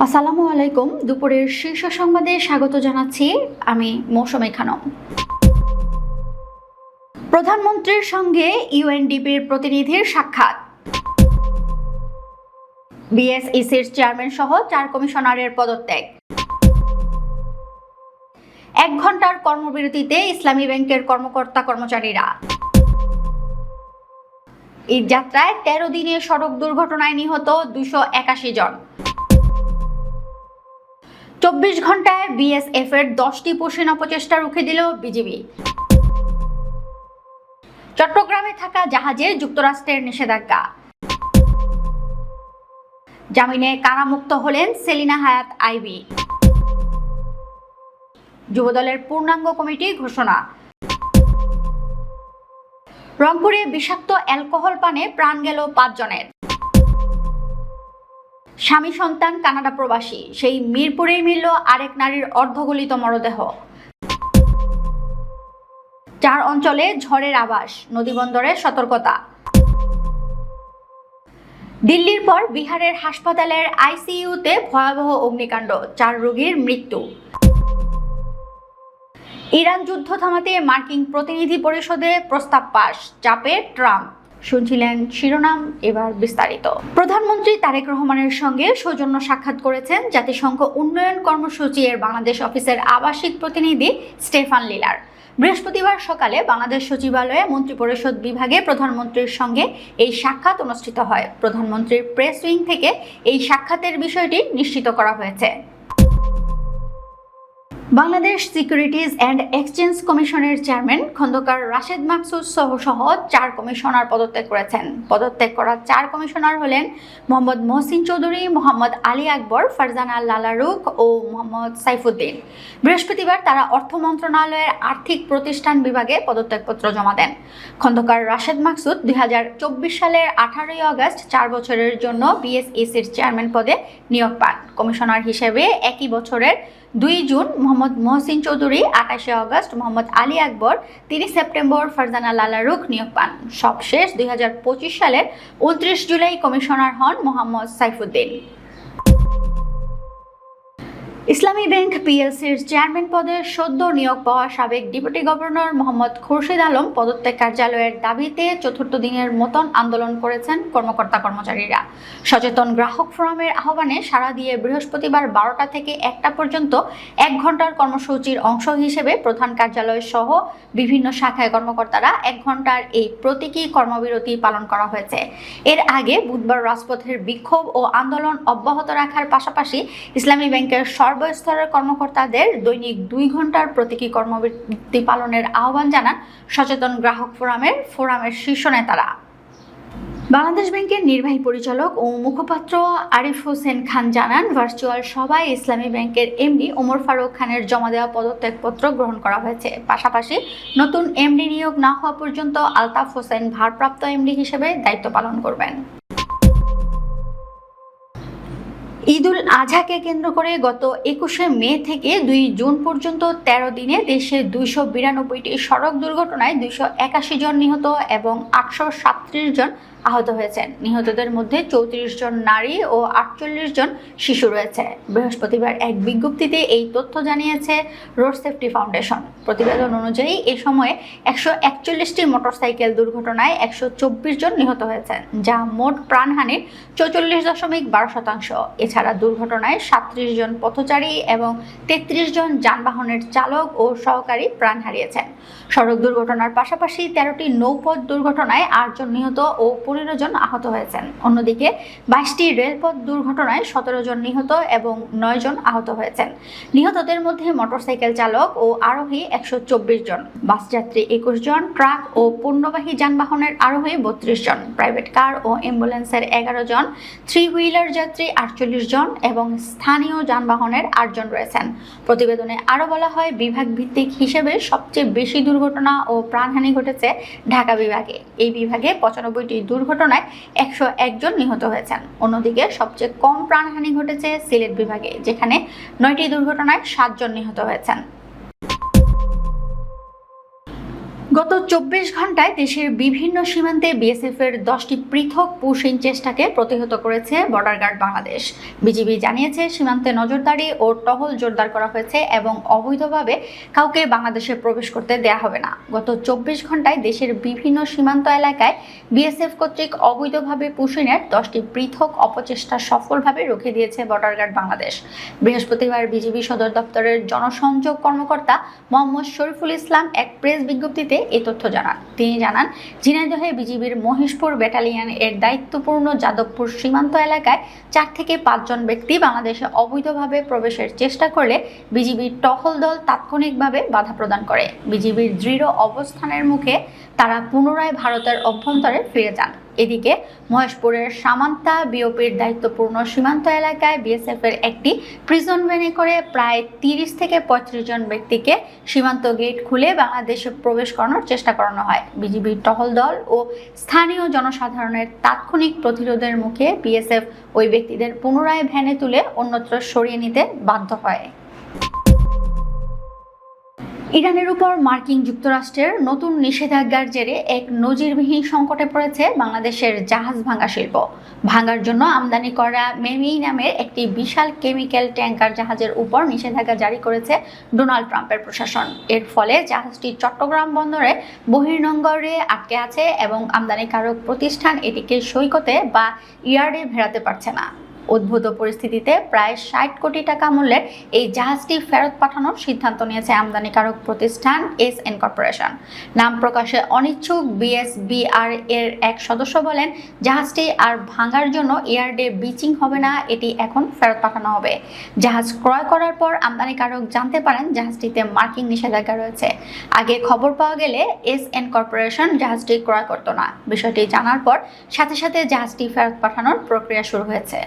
আসসালামু আলাইকুম। দুপুরের শীর্ষ সংবাদে স্বাগত জানাচ্ছি আমি মৌসুমী খানম। প্রধানমন্ত্রীর সঙ্গে ইউএনডিপির প্রতিনিধির সাক্ষাৎ। বিএসইসির চেয়ারম্যান সহ 4 কমিশনারের পদত্যাগ। 1 ঘন্টার কর্মবিরতিতে ইসলামী ব্যাংকের কর্মকর্তা-কর্মচারীরা। ঈদ যাত্রায় 13 দিনে সড়ক দুর্ঘটনায় নিহত 281 জন। 24 ঘন্টায় বিএসএফ এর 10টি পোষণ অপচেষ্টা রুখে দিল বিজিবি। চট্টগ্রামে থাকা জাহাজে যুক্তরাষ্ট্রের নিষেধাজ্ঞা। জামিনে কারামুক্ত হলেন সেলিনা হায়াত আইভী। যুবদলের পূর্ণাঙ্গ কমিটি ঘোষণা। রংপুরে বিষাক্ত অ্যালকোহল পানে প্রাণ গেল 5 জনের। স্বামী সন্তান কানাডা প্রবাসী, সেই মিরপুরেই মিলল আরেক নারীর অর্ধগলিত মরদেহ। 4 অঞ্চলে ঝড়ের আভাস, নদীবন্দরে সতর্কতা। দিল্লির পর বিহারের হাসপাতালের আইসিইউতে ভয়াবহ অগ্নিকাণ্ড, 4 রোগীর মৃত্যু। ইরান যুদ্ধ থামাতে মার্কিন প্রতিনিধি পরিষদে প্রস্তাব পাস, চাপে ট্রাম্প। শুনছিলেন শিরোনাম, এবার বিস্তারিত। প্রধানমন্ত্রী তারেক রহমানের সঙ্গে সৌজন্য সাক্ষাৎ করেছেন জাতিসংঘ উন্নয়ন কর্মসূচি এর বাংলাদেশ অফিসের আবাসিক প্রতিনিধি স্টেফান লিলার। বৃহস্পতিবার সকালে বাংলাদেশ সচিবালয়ে মন্ত্রিপরিষদ বিভাগে প্রধানমন্ত্রীর সঙ্গে এই সাক্ষাৎ অনুষ্ঠিত হয়। প্রধানমন্ত্রীর প্রেস উইং থেকে এই সাক্ষাতের বিষয়টি নিশ্চিত করা হয়েছে। বাংলাদেশ সিকিউরিটিজ অ্যান্ড এক্সচেঞ্জ কমিশনের চেয়ারম্যান খন্দকার রাশেদ মাকসুদ সহ 4 কমিশনার পদত্যাগ করেছেন। পদত্যাগ করা 4 কমিশনার হলেন মোহাম্মদ মহসিন চৌধুরী, মোহাম্মদ আলী আকবর, ফারজানা লালারুক ও মোহাম্মদ সাইফুদ্দিন। বৃহস্পতিবার তারা অর্থ মন্ত্রণালয়ের আর্থিক প্রতিষ্ঠান বিভাগে পদত্যাগপত্র জমা দেন। খন্দকার রাশেদ মাকসুদ 2024 সালের 18 আগস্ট 4 বছরের জন্য বিএসইসির চেয়ারম্যান পদে নিয়োগ পান। কমিশনার হিসেবে একই বছরের 2 June Mohammad Mohsin Chowdhury, 28 August Mohammad Ali Akbar, 30 September Farzana লালারুক নিয়োগ পান। সবশেষ 2025 সালের 29 জুলাই কমিশনার হন মোহাম্মদ সাইফুদ্দিন। ইসলামী ব্যাংক পিএলসির চেয়ারম্যান পদে সদ্য নিয়োগ পাওয়া সাবেক ডেপুটি গভর্নর মোহাম্মদ খুরশিদ আলম পদত্যাগ কার্যালয়ের দাবিতে 4র্থ দিনের মতন আন্দোলন করেছেন কর্মকর্তা-কর্মচারীরা। সচেতন গ্রাহক ফোরামের আহ্বানে সাড়া দিয়ে বৃহস্পতিবার 12টা থেকে 1টা পর্যন্ত 1 ঘন্টার কর্মসূচির অংশ হিসেবে প্রধান কার্যালয় সহ বিভিন্ন শাখায় কর্মকর্তারা 1 ঘন্টার এই প্রতীকী কর্মবিরতি পালন করা হয়েছে। এর আগে বুধবার রাজপথের বিক্ষোভ ও আন্দোলন অব্যাহত রাখার পাশাপাশি ইসলামী ব্যাংকের সর্বস্তরের কর্মকর্তাদের দৈনিক 2 ঘন্টার প্রতীকী কর্মবিরতি পালনের আহ্বান জানান সচেতন গ্রাহক ফোরামের শীর্ষ নেতারা। বাংলাদেশ ব্যাংকের নির্বাহী পরিচালক ও মুখপাত্র আরিফ হোসেন খান জানান, ভার্চুয়াল সভায় ইসলামী ব্যাংকের এমডি ওমর ফারুক খানের জমা দেওয়া পদত্যাগপত্র গ্রহণ করা হয়েছে। পাশাপাশি নতুন এমডি নিয়োগ না হওয়া পর্যন্ত আলতাফ হোসেন ভারপ্রাপ্ত এমডি হিসেবে দায়িত্ব পালন করবেন। ঈদুল আজহাকে কেন্দ্র করে গত 21শে মে থেকে 2 জুন পর্যন্ত 13 দিনে দেশে 292টি সড়ক দুর্ঘটনায় 281 জন নিহত এবং 837 জন আহত হয়েছেন। নিহতদের মধ্যে 34 জন নারী ও 48 জন শিশু রয়েছে। বৃহস্পতিবার এক বিজ্ঞপ্তিতে এই তথ্য জানিয়েছে রোড সেফটি ফাউন্ডেশন। প্রতিবেদন অনুযায়ী এ সময়ে 141টি মোটরসাইকেল দুর্ঘটনায় 124 জন নিহত হয়েছেন, যা মোট প্রাণহানির 44.12%। এছাড়া দুর্ঘটনায় 37 জন পথচারী এবং 33 জন যানবাহনের চালক ও সহকারী প্রাণ হারিয়েছেন। সড়ক দুর্ঘটনার পাশাপাশি 13টি নৌপথ দুর্ঘটনায় 8 জন নিহত ও 15 জন আহত হয়েছেন। অন্যদিকে 22টি রেলপথ দুর্ঘটনায় 17 জন নিহত এবং 9 জন আহত হয়েছেন। নিহতদের মধ্যে মোটরসাইকেল চালক ও আরোহী 124 জন, বাস যাত্রী 21 জন, ট্রাক ও পণ্যবাহী যানবাহনের আরোহী 32 জন, প্রাইভেট কার ও অ্যাম্বুলেন্সের 11 জন, 3 হুইলার যাত্রী 48 জন এবং স্থানীয় যানবাহনের 8 জন রয়েছেন। প্রতিবেদনে আরও বলা হয়, বিভাগ ভিত্তিক হিসেবে সবচেয়ে বেশি দুর্ঘটনা ও প্রাণহানি ঘটেছে ঢাকা বিভাগে। এই বিভাগে 95টি দুর্ঘটনায় 101 জন নিহত হয়েছেন। অন্যদিকে সবচেয়ে কম প্রাণহানি ঘটেছে সিলেট বিভাগে, যেখানে 9টি দুর্ঘটনায় 7 জন নিহত হয়েছেন। গত 24 ঘন্টায় দেশের বিভিন্ন সীমান্তে বিএসএফ এর 10টি পৃথক পুশিং চেষ্টাকে প্রতিহত করেছে বর্ডার গার্ড বাংলাদেশ। বিজিবি জানিয়েছে সীমান্তে নজরদারি ও টহল জোরদার করা হয়েছে এবং অবৈধভাবে কাউকে বাংলাদেশে প্রবেশ করতে দেয়া হবে না। গত 24 ঘন্টায় দেশের বিভিন্ন সীমান্ত এলাকায় বিএসএফ কর্তৃক অবৈধভাবে পুশিংয়ের 10টি পৃথক অপচেষ্টা সফলভাবে রুখে দিয়েছে বর্ডার গার্ড বাংলাদেশ। বৃহস্পতিবার বিজিবি সদর দপ্তরের জনসংযোগ কর্মকর্তা মোহাম্মদ শরীফুল ইসলাম এক প্রেস বিজ্ঞপ্তিতে এই তথ্য জানান। তিনি জানান, ঝিনাইদহে বিজিবির মহেশপুর ব্যাটালিয়ন এর দায়িত্বপূর্ণ যাদবপুর সীমান্ত এলাকায় 4 থেকে 5 জন ব্যক্তি বাংলাদেশে অবৈধভাবে প্রবেশের চেষ্টা করলে বিজিবির টহল দল তাৎক্ষণিকভাবে বাধা প্রদান করে। বিজিবির দৃঢ় অবস্থানের মুখে তারা পুনরায় ভারতের অভ্যন্তরে ফিরে যান। এদিকে মহেশপুরের সামান্তা বিওপির দায়িত্বপূর্ণ সীমান্ত এলাকায় বিএসএফ এর একটি প্রিজন ভ্যানে করে প্রায় 30 থেকে 35 জন ব্যক্তিকে সীমান্ত গেট খুলে বাংলাদেশে প্রবেশ করানোর চেষ্টা করানো হয়। বিজিবির টহল দল ও স্থানীয় জনসাধারণের তাৎক্ষণিক প্রতিরোধের মুখে বিএসএফ ওই ব্যক্তিদের পুনরায় ভ্যানে তুলে অন্যত্র সরিয়ে নিতে বাধ্য হয়। ইরানের উপর মার্কিন যুক্তরাষ্ট্রের নতুন নিষেধাজ্ঞার জেরে এক নজিরবিহীন সংকটে পড়েছে বাংলাদেশের জাহাজ ভাঙা শিল্প। ভাঙার জন্য আমদানি করা মেমি নামের একটি বিশাল কেমিক্যাল ট্যাঙ্কার জাহাজের উপর নিষেধাজ্ঞা জারি করেছে ডোনাল্ড ট্রাম্পের প্রশাসন। এর ফলে জাহাজটি চট্টগ্রাম বন্দরে বহির্নোঙরে আটকে আছে এবং আমদানিকারক প্রতিষ্ঠান এটিকে সৈকতে বা ইয়ার্ডে ভেড়াতে পারছে না। উদ্ভূত পরিস্থিতিতে প্রায় 60 কোটি টাকা মূল্যের এই জাহাজটি ফেরত পাঠানোর সিদ্ধান্ত নিয়েছে আমদানিকারক প্রতিষ্ঠান এসএন কর্পোরেশন। নাম প্রকাশে অনিচ্ছুক বিএসবিআর এর এক সদস্য বলেন, জাহাজটি আর ভাঙার জন্য ইয়ার্ডে বিচিং হবে না, এটি এখন ফেরত পাঠানো হবে। জাহাজ ক্রয় করার পর আমদানিকারক জানতে পারেন জাহাজটিতে মার্কিন নিষেধাজ্ঞা রয়েছে। আগে খবর পাওয়া গেলে এসএন কর্পোরেশন জাহাজটি ক্রয় করত না। বিষয়টি জানার পর সাথে সাথে জাহাজটি ফেরত পাঠানোর প্রক্রিয়া শুরু হয়েছে।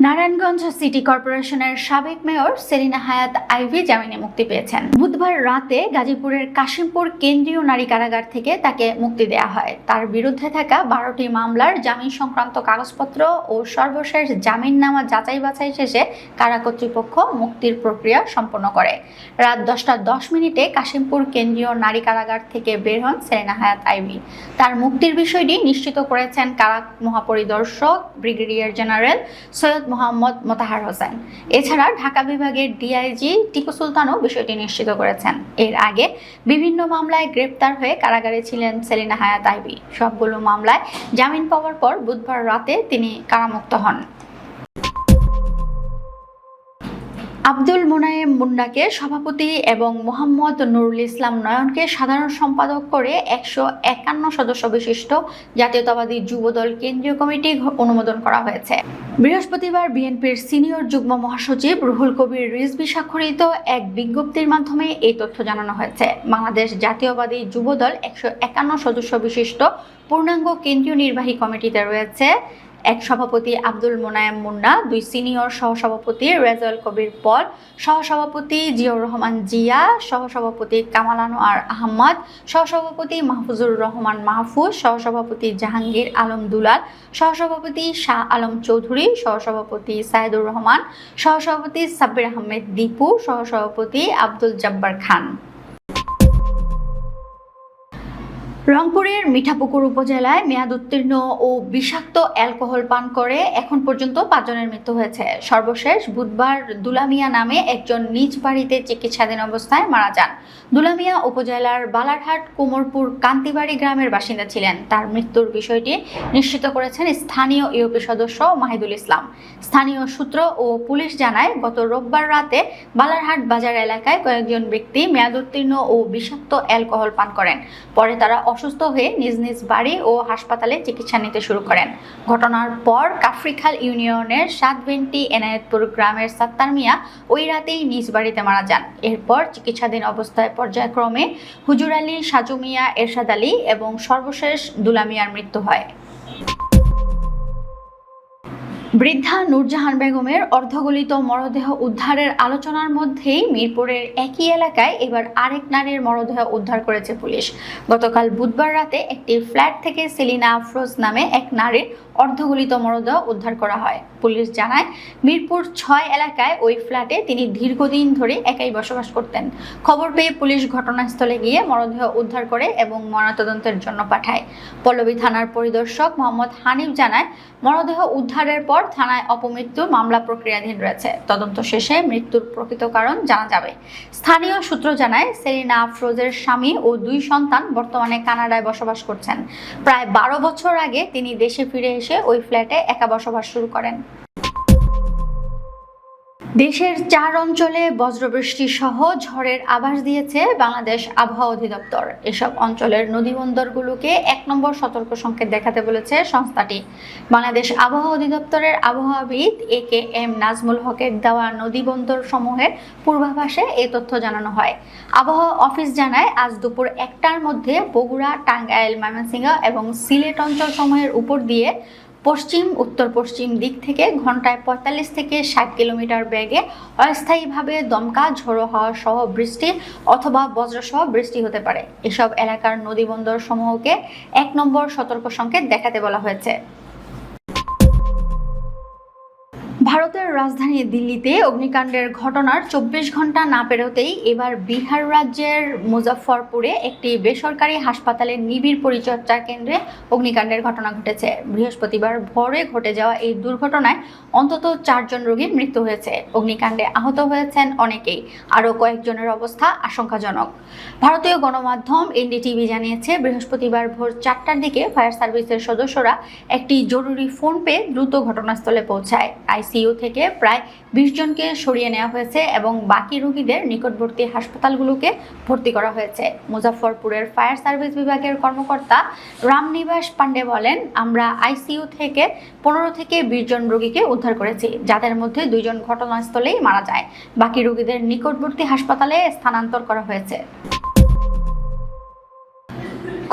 নারায়ণগঞ্জ সিটি কর্পোরেশনের সাবেক মেয়র সেলিনা হায়াত আইভি জামিনে মুক্তি পেয়েছেন। বুধবার রাতে গাজীপুরের কাশিমপুর কেন্দ্রীয় নারী কারাগার থেকে তাকে মুক্তি দেওয়া হয়। তার বিরুদ্ধে থাকা 12টি মামলার জামিন সংক্রান্ত কাগজপত্র ও সর্বশেষ জামিননামা যাচাই বাছাই শেষে কারা কর্তৃপক্ষ মুক্তির প্রক্রিয়া সম্পন্ন করে। রাত 10:10 কাশিমপুর কেন্দ্রীয় নারী কারাগার থেকে বের হন সেলিনা হায়াত আইভি। তার মুক্তির বিষয়টি নিশ্চিত করেছেন কারা মহাপরিদর্শক ব্রিগেডিয়ার জেনারেল সৈয়দ মোহাম্মদ মোতাহার হোসেন। এছাড়া ঢাকা বিভাগের ডিআইজি টিপু সুলতানও বিষয়টি নিশ্চিত করেছেন। এর আগে বিভিন্ন মামলায় গ্রেপ্তার হয়ে কারাগারে ছিলেন সেলিনা হায়াত আইভি। সবগুলো মামলায় জামিন পাওয়ার পর বুধবার রাতে তিনি কারামুক্ত হন। আব্দুল মোনায়েম মুন্নাকে সভাপতি এবং মোহাম্মদ নুরুল ইসলাম নয়নকে সাধারণ সম্পাদক করে 151 সদস্য বিশিষ্ট জাতীয়তাবাদী যুবদল কেন্দ্রীয় কমিটি অনুমোদন করা হয়েছে। বৃহস্পতিবার বিএনপির সিনিয়র যুগ্ম মহাসচিব রুহুল কবির রিজভী স্বাক্ষরিত এক বিজ্ঞপ্তির মাধ্যমে এই তথ্য জানানো হয়েছে। বাংলাদেশ জাতীয়তাবাদী যুবদল 151 সদস্য বিশিষ্ট পূর্ণাঙ্গ কেন্দ্রীয় নির্বাহী কমিটিতে রয়েছে এক সভাপতি আব্দুল মোনায়েম মুন্না, 2 সিনিয়র সহসভাপতি রেজাউল কবির পল, সহসভাপতি জিয়াউর রহমান জিয়া, সহসভাপতি কামাল আনোয়ার আহমদ, সহসভাপতি মাহফুজুর রহমান মাহফুজ, সহসভাপতি জাহাঙ্গীর আলম দুলাল, সহসভাপতি শাহ আলম চৌধুরী, সহসভাপতি সাইদুর রহমান, সহসভাপতি সাব্বির আহমেদ দীপু, সহসভাপতি আব্দুল জব্বার খান। রংপুরের মিঠাপুকুর উপজেলায় মেয়াদ উত্তীর্ণ ও বিষাক্ত অ্যালকোহল পান করে এখন পর্যন্ত 5 জনের মৃত্যু হয়েছে। সর্বশেষ বুধবার দুলামিয়া নামে একজন নিজ বাড়িতে চিকিৎসাধীন অবস্থায় মারা যান। দুলামিয়া উপজেলার বালারহাট কুমোরপুর কান্তিবাড়ি গ্রামের বাসিন্দা ছিলেন। তার মৃত্যুর বিষয়টি নিশ্চিত করেছেন স্থানীয় ইউপি সদস্য মাহিদুল ইসলাম। স্থানীয় সূত্র ও পুলিশ জানায়, গত রোববার রাতে বালারহাট বাজার এলাকায় কয়েকজন ব্যক্তি মেয়াদ উত্তীর্ণ ও বিষাক্ত অ্যালকোহল পান করেন। পরে তারা অসুস্থ হয়ে নিজ নিজ বাড়ি ও হাসপাতালে চিকিৎসা নিতে শুরু করেন। ঘটনার পর কাফরিখাল ইউনিয়নের 720 এনায়েতপুর গ্রামের সাত্তার মিয়া ওই রাতেই নিজ বাড়িতে মারা যান। এরপর চিকিৎসাধীন অবস্থায় পর্যায়ক্রমে হুজুর আলী, সাজু মিয়া, এরশাদ আলী এবং সর্বশেষ দুলা মিয়ার মৃত্যু হয়। বৃদ্ধা নূরজাহান বেগমের অর্ধগলিত মরদেহ উদ্ধারের আলোচনার মধ্যেই মিরপুরের একই এলাকায় এবার আরেক নারীর মরদেহ উদ্ধার করেছে পুলিশ। গতকাল বুধবার রাতে একটি ফ্ল্যাট থেকে সেলিনা আফরোজ নামে এক নারীর অর্ধগলিত মরদেহ উদ্ধার করা হয়। পুলিশ জানায়, মিরপুর 6 এলাকায় ওই ফ্ল্যাটে তিনি দীর্ঘদিন ধরে একাই বসবাস করতেন। খবর পেয়ে পুলিশ ঘটনাস্থলে গিয়ে মরদেহ উদ্ধার করে এবং ময়নাতদন্তের জন্য পাঠায়। পল্লবী থানার পরিদর্শক মোহাম্মদ হানিফ জানায়, মরদেহ উদ্ধারের পর থানায় অপমৃত্যুর মামলা প্রক্রিয়াধীন রয়েছে। তদন্ত শেষে মৃত্যুর প্রকৃত কারণ জানা যাবে। স্থানীয় সূত্র জানায়, সেলিনা আফরোজের স্বামী ও 2 সন্তান বর্তমানে কানাডায় বসবাস করছেন। প্রায় 12 বছর আগে তিনি দেশে ফিরে এসে ওই ফ্ল্যাটে একা বসবাস শুরু করেন। দেশের 4 অঞ্চলে বজ্রবৃষ্টি সহ ঝড়ের আভাস দিয়েছে বাংলাদেশ আবহাওয়া অধিদপ্তর। এসব অঞ্চলের নদীবন্দরগুলোকে 1 নম্বর সতর্ক সংকেত দেখাতে বলেছে সংস্থাটি। বাংলাদেশ আবহাওয়া অধিদপ্তরের আবহাওয়াবিদ AKM নাজমুল হকের দেওয়া নদীবন্দর সমূহের পূর্বাভাসে এই তথ্য জানানো হয়। আবহাওয়া অফিস জানায়, আজ দুপুর 1টার মধ্যে বগুড়া, টাঙ্গাইল, ময়মনসিংহ এবং সিলেট অঞ্চল সমূহের উপর দিয়ে পশ্চিম উত্তর পশ্চিম দিক থেকে ঘন্টায় 45 থেকে 60 কিলোমিটার বেগে অস্থায়ীভাবে দমকা ঝোড়ো হাওয়া সহ বৃষ্টি অথবা বজ্রসহ বৃষ্টি হতে পারে। এসব এলাকার নদীবন্দর সমূহকে 1 নম্বর সতর্ক সংকেত দেখাতে বলা হয়েছে। ভারতের রাজধানী দিল্লিতে অগ্নিকাণ্ডের ঘটনার 24 ঘন্টা না পেরোতেই এবার বিহার রাজ্যের মুজফ্ফরপুরে একটি বেসরকারি হাসপাতালের নিবিড় পরিচর্যা কেন্দ্রে অগ্নিকাণ্ডের ঘটনা ঘটেছে। বৃহস্পতিবার ভোরে ঘটে যাওয়া এই দুর্ঘটনায় অন্তত 4 জন রোগীর মৃত্যু হয়েছে। অগ্নিকাণ্ডে আহত হয়েছেন অনেকেই, আরও কয়েকজনের অবস্থা আশঙ্কাজনক। ভারতীয় গণমাধ্যম NDTV জানিয়েছে, বৃহস্পতিবার ভোর 4টার দিকে ফায়ার সার্ভিসের সদস্যরা একটি জরুরি ফোন পেয়ে দ্রুত ঘটনাস্থলে পৌঁছায়। ICU থেকে প্রায় 20 জনকে সরিয়ে নেওয়া হয়েছে এবং বাকি রোগীদের নিকটবর্তী হাসপাতালগুলোকে ভর্তি করা হয়েছে। মুজফ্ফরপুরের ফায়ার সার্ভিস বিভাগের কর্মকর্তা রামনিবাস পান্ডে বলেন, আমরা ICU থেকে 15 থেকে 20 জন রোগীকে উদ্ধার করেছি, যাদের মধ্যে 2 জন ঘটনাস্থলেই মারা যায়। বাকি রোগীদের নিকটবর্তী হাসপাতালে স্থানান্তর করা হয়েছে।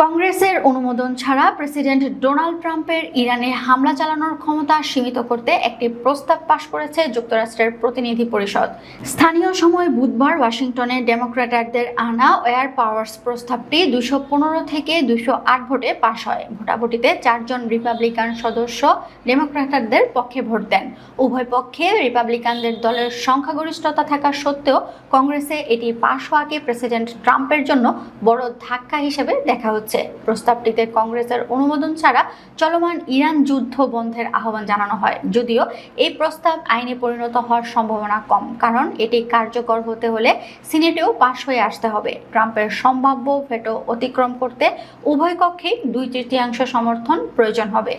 কংগ্রেসের অনুমোদন ছাড়া প্রেসিডেন্ট ডোনাল্ড ট্রাম্পের ইরানে হামলা চালানোর ক্ষমতা সীমিত করতে একটি প্রস্তাব পাশ করেছে যুক্তরাষ্ট্রের প্রতিনিধি পরিষদ। স্থানীয় সময় বুধবার ওয়াশিংটনে ডেমোক্র্যাটদের আনা এয়ার পাওয়ার্স প্রস্তাবটি 215 থেকে 208 ভোটে পাশ হয়। ভোটাভুটিতে 4 জন রিপাবলিকান সদস্য ডেমোক্র্যাটদের পক্ষে ভোট দেন। উভয় পক্ষে রিপাবলিকানদের দলের সংখ্যাগরিষ্ঠতা থাকা সত্ত্বেও কংগ্রেসে এটি পাশ হওয়াকে প্রেসিডেন্ট ট্রাম্পের জন্য বড় ধাক্কা হিসেবে দেখা হচ্ছে। প্রস্তাবটিতে কংগ্রেসের অনুমোদন ছাড়া চলমান ইরান যুদ্ধ বন্ধের আহ্বান জানানো হয়, যদিও এই প্রস্তাব আইনে পরিণত হওয়ার সম্ভাবনা কম, কারণ এটি কার্যকর হতে হলে সিনেটেও পাশ হয়ে আসতে হবে। ট্রাম্পের সম্ভাব্য ভেটো অতিক্রম করতে উভয় কক্ষেই 2/3 সমর্থন প্রয়োজন হবে।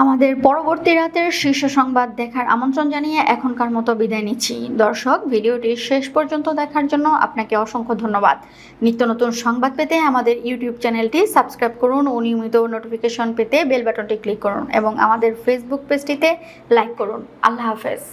আমাদের পরবর্তী রাতের শীর্ষ সংবাদ দেখার আমন্ত্রণ জানিয়ে এখনকার মতো বিদায় নিচ্ছি। দর্শক, ভিডিওটি শেষ পর্যন্ত দেখার জন্য আপনাকে অসংখ্য ধন্যবাদ। নিত্য নতুন সংবাদ পেতে আমাদের ইউটিউব চ্যানেলটি সাবস্ক্রাইব করুন ও নিয়মিত নোটিফিকেশন পেতে বেল বাটনটি ক্লিক করুন এবং আমাদের ফেসবুক পেজটিতে লাইক করুন। আল্লাহ হাফেজ।